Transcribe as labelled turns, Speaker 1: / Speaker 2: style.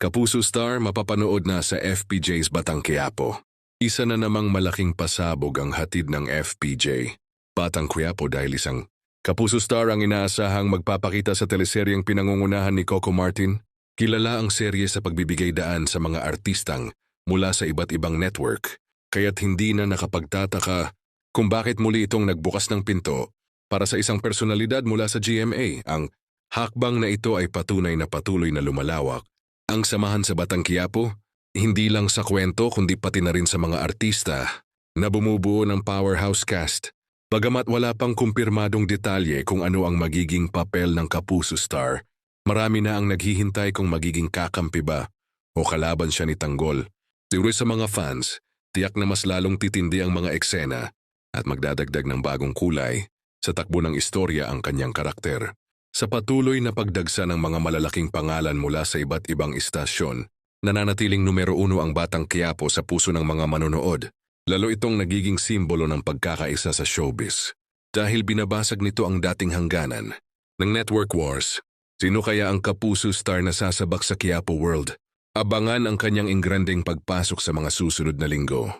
Speaker 1: Kapuso Star mapapanood na sa FPJ's Batang Quiapo. Isa na namang malaking pasabog ang hatid ng FPJ. Batang Quiapo dahil isang Kapuso Star ang inaasahang magpapakita sa teleseryeng pinangungunahan ni Coco Martin. Kilala ang serye sa pagbibigay daan sa mga artistang mula sa iba't ibang network. Kaya't hindi na nakapagtataka kung bakit muli itong nagbukas ng pinto para sa isang personalidad mula sa GMA. Ang hakbang na ito ay patunay na patuloy na lumalawak ang samahan sa Batang Quiapo, hindi lang sa kwento kundi pati na rin sa mga artista na bumubuo ng powerhouse cast. Bagamat wala pang kumpirmadong detalye kung ano ang magiging papel ng Kapuso Star, marami na ang naghihintay kung magiging kakampi ba o kalaban siya ni Tanggol. Siguro sa mga fans, tiyak na mas lalong titindi ang mga eksena at magdadagdag ng bagong kulay sa takbo ng istorya ang kanyang karakter. Sa patuloy na pagdagsa ng mga malalaking pangalan mula sa iba't ibang istasyon, nananatiling numero 1 ang Batang Quiapo sa puso ng mga manonood. Lalo itong nagiging simbolo ng pagkakaisa sa showbiz. Dahil binabasag nito ang dating hangganan ng Network Wars. Sino kaya ang Kapuso Star na sasabak sa Quiapo World? Abangan ang kanyang ingranding pagpasok sa mga susunod na linggo.